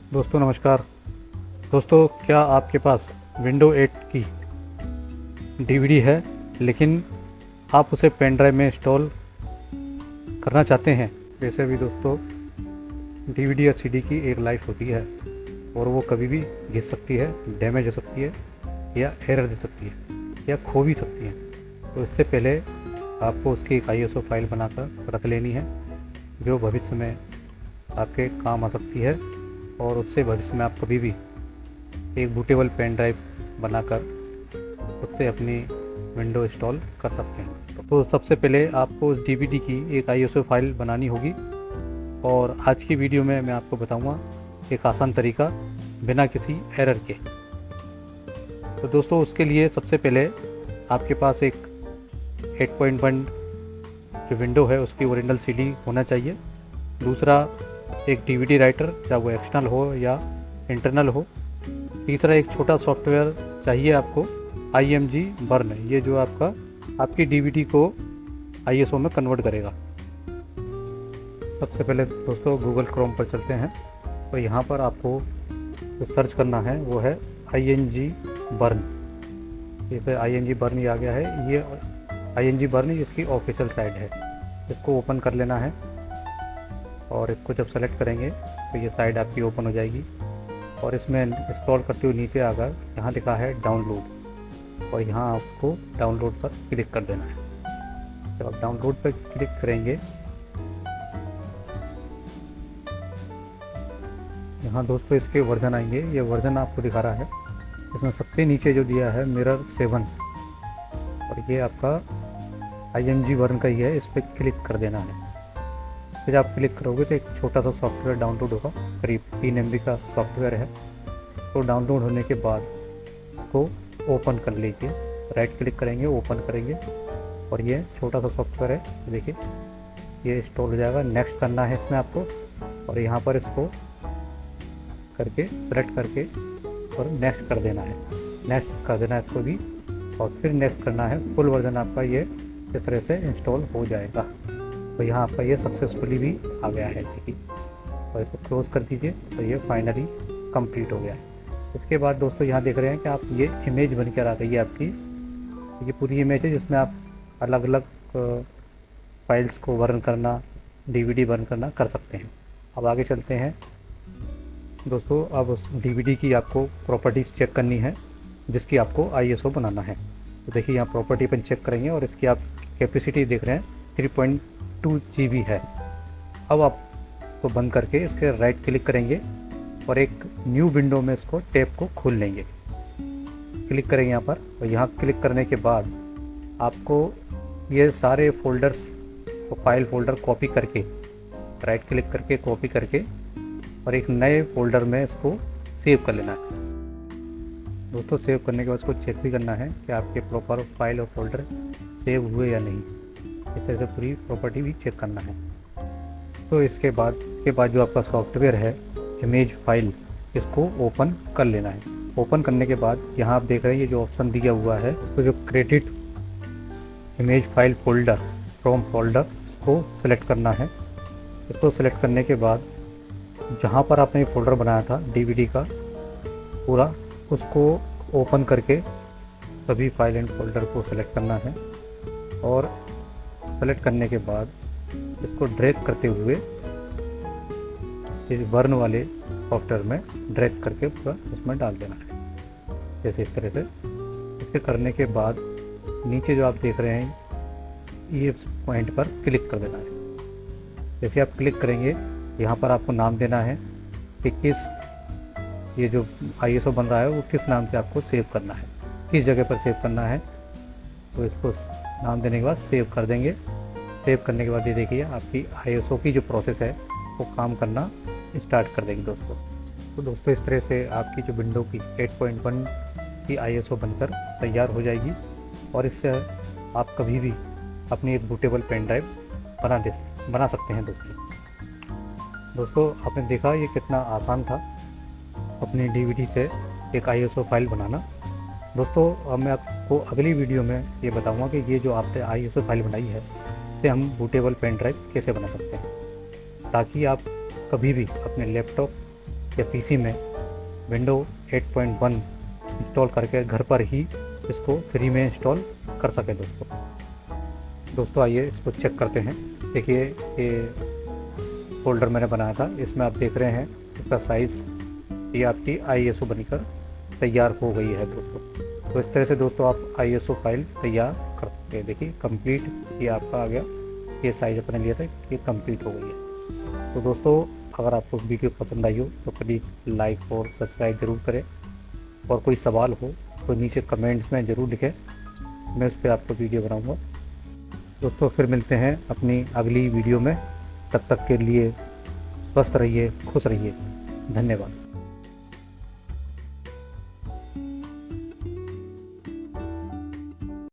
दोस्तों नमस्कार। दोस्तों, क्या आपके पास विंडो 8 की डीवीडी है लेकिन आप उसे पेन ड्राइव में इंस्टॉल करना चाहते हैं? वैसे भी दोस्तों, डीवीडी या सीडी की एक लाइफ होती है और वो कभी भी घिस सकती है, डैमेज हो सकती है या एरर दे सकती है या खो भी सकती है। तो इससे पहले आपको उसकी एक आईएसओ फाइल बनाकर रख लेनी है जो भविष्य में आपके काम आ सकती है, और उससे भविष्य में आप कभी भी एक बूटेबल पेन ड्राइव बनाकर उससे अपनी विंडो इंस्टॉल कर सकते हैं। तो सबसे पहले आपको उस डीवीडी की एक आईएसओ फाइल बनानी होगी, और आज की वीडियो में मैं आपको बताऊंगा एक आसान तरीका बिना किसी एरर के। तो दोस्तों, उसके लिए सबसे पहले आपके पास एक 8.1 जो विंडो है उसकी ओरिजिनल सीडी होना चाहिए। दूसरा, एक डीवीडी राइटर, चाहे वो एक्सटर्नल हो या इंटरनल हो। तीसरा, एक छोटा सॉफ्टवेयर चाहिए आपको, IMG बर्न, ये जो आपकी डीवीडी को ISO में कन्वर्ट करेगा। सबसे पहले दोस्तों गूगल क्रोम पर चलते हैं, तो यहाँ पर आपको जो सर्च करना है वो है ING बर्न। जैसे ING बर्न ये आ गया है, ये ING बर्न इसकी ऑफिशियल साइट है। इसको ओपन कर लेना है और इसको जब सेलेक्ट करेंगे तो ये साइट आपकी ओपन हो जाएगी, और इसमें इंस्टॉल करते हुए नीचे आकर यहाँ लिखा है डाउनलोड, और यहाँ आपको डाउनलोड पर क्लिक कर देना है। जब आप डाउनलोड पर क्लिक करेंगे, यहाँ दोस्तों इसके वर्जन आएंगे। ये वर्जन आपको दिखा रहा है, इसमें सबसे नीचे जो दिया है मिरर 7, और ये आपका IMG वर्जन का ही है। इस पर क्लिक कर देना है। जब आप क्लिक करोगे तो एक छोटा सा सॉफ्टवेयर डाउनलोड होगा, करीब 3 MB का सॉफ्टवेयर है। तो डाउनलोड होने के बाद इसको ओपन कर लीजिए, राइट क्लिक करेंगे, ओपन करेंगे, और ये छोटा सा सॉफ्टवेयर है, देखिए ये इंस्टॉल हो जाएगा। नेक्स्ट करना है इसमें आपको, और यहाँ पर इसको करके सेलेक्ट करके और नेक्स्ट कर देना है। नेक्स्ट कर देना है इसको भी, और फिर नेक्स्ट करना है। फुल वर्जन आपका ये इस तरह से इंस्टॉल हो जाएगा। तो यहाँ आपका ये सक्सेसफुली भी आ गया है, ठीक है। और इसको क्लोज़ कर दीजिए, तो ये फाइनली कंप्लीट हो गया है। इसके बाद दोस्तों यहाँ देख रहे हैं कि आप ये इमेज बन कर आ गई है आपकी। ये पूरी इमेज है जिसमें आप अलग अलग फाइल्स को बर्न करना, डीवीडी बर्न करना कर सकते हैं। अब आगे चलते हैं दोस्तों। अब उस डीवीडी की आपको प्रॉपर्टीज़ चेक करनी है जिसकी आपको ISO बनाना है। तो देखिए यहाँ प्रॉपर्टी पर चेक करेंगे, और इसकी आप कैपेसिटी देख रहे हैं 3.2 GB है। अब आप इसको बंद करके इसके राइट क्लिक करेंगे और एक न्यू विंडो में इसको टैब को खोल लेंगे। क्लिक करेंगे यहाँ पर, और यहाँ क्लिक करने के बाद आपको ये सारे फोल्डर्स फाइल फोल्डर कॉपी करके, राइट क्लिक करके कॉपी करके, और एक नए फोल्डर में इसको सेव कर लेना है। दोस्तों सेव करने के बाद इसको चेक भी करना है कि आपके प्रॉपर फाइल और फोल्डर सेव हुए या नहीं। इस तरह से पूरी प्रॉपर्टी भी चेक करना है। तो इसके बाद जो आपका सॉफ्टवेयर है इमेज फाइल, इसको ओपन कर लेना है। ओपन करने के बाद यहाँ आप देख रहे हैं ये जो ऑप्शन दिया हुआ है, तो जो credit image file folder from folder, इसको सेलेक्ट करना है। इसको सेलेक्ट करने के बाद जहाँ पर आपने फोल्डर बनाया था डीवीडी का पूरा, उसको ओपन करके सभी फाइल एंड फोल्डर को सेलेक्ट करना है, और सेलेक्ट करने के बाद इसको ड्रैग करते हुए इस बर्न वाले सॉफ्टवेयर में ड्रैग करके पूरा उसमें डाल देना है, जैसे इस तरह से। इसके करने के बाद नीचे जो आप देख रहे हैं ये पॉइंट पर क्लिक कर देना है। जैसे आप क्लिक करेंगे, यहाँ पर आपको नाम देना है कि किस ये जो ISO बन रहा है वो किस नाम से आपको सेव करना है, किस जगह पर सेव करना है। तो इसको नाम देने के बाद सेव कर देंगे। सेव करने के बाद ये देखिए आपकी ISO की जो प्रोसेस है वो काम करना स्टार्ट कर देंगे दोस्तों। तो दोस्तों इस तरह से आपकी जो विंडो की 8.1 की ISO बनकर तैयार हो जाएगी, और इससे आप कभी भी अपनी एक बूटेबल पेन ड्राइव बना सकते हैं दोस्तों। आपने देखा ये कितना आसान था अपनी डीवीडी से एक ISO फाइल बनाना। दोस्तों अब मैं आपको अगली वीडियो में ये बताऊंगा कि ये जो आपने ISO फाइल बनाई है इससे हम बूटेबल पेन ड्राइव कैसे बना सकते हैं, ताकि आप कभी भी अपने लैपटॉप या पीसी में विंडो 8.1 इंस्टॉल करके घर पर ही इसको फ्री में इंस्टॉल कर सकें दोस्तों आइए इसको चेक करते हैं। देखिए ये फोल्डर मैंने बनाया था, इसमें आप देख रहे हैं इसका साइज़, ये आपकी ISO बनकर तैयार हो गई है दोस्तों। तो इस तरह से दोस्तों आप ISO फाइल तैयार कर सकते हैं। देखिए कंप्लीट ये आपका आ गया, ये साइज़ अपने लिया था, ये कंप्लीट हो गई है। तो दोस्तों अगर आपको वीडियो पसंद आई हो तो प्लीज़ लाइक और सब्सक्राइब ज़रूर करें, और कोई सवाल हो तो नीचे कमेंट्स में ज़रूर लिखें, मैं उस पर आपको वीडियो बनाऊँगा। दोस्तों फिर मिलते हैं अपनी अगली वीडियो में, तब तक के लिए स्वस्थ रहिए, खुश रहिए, धन्यवाद।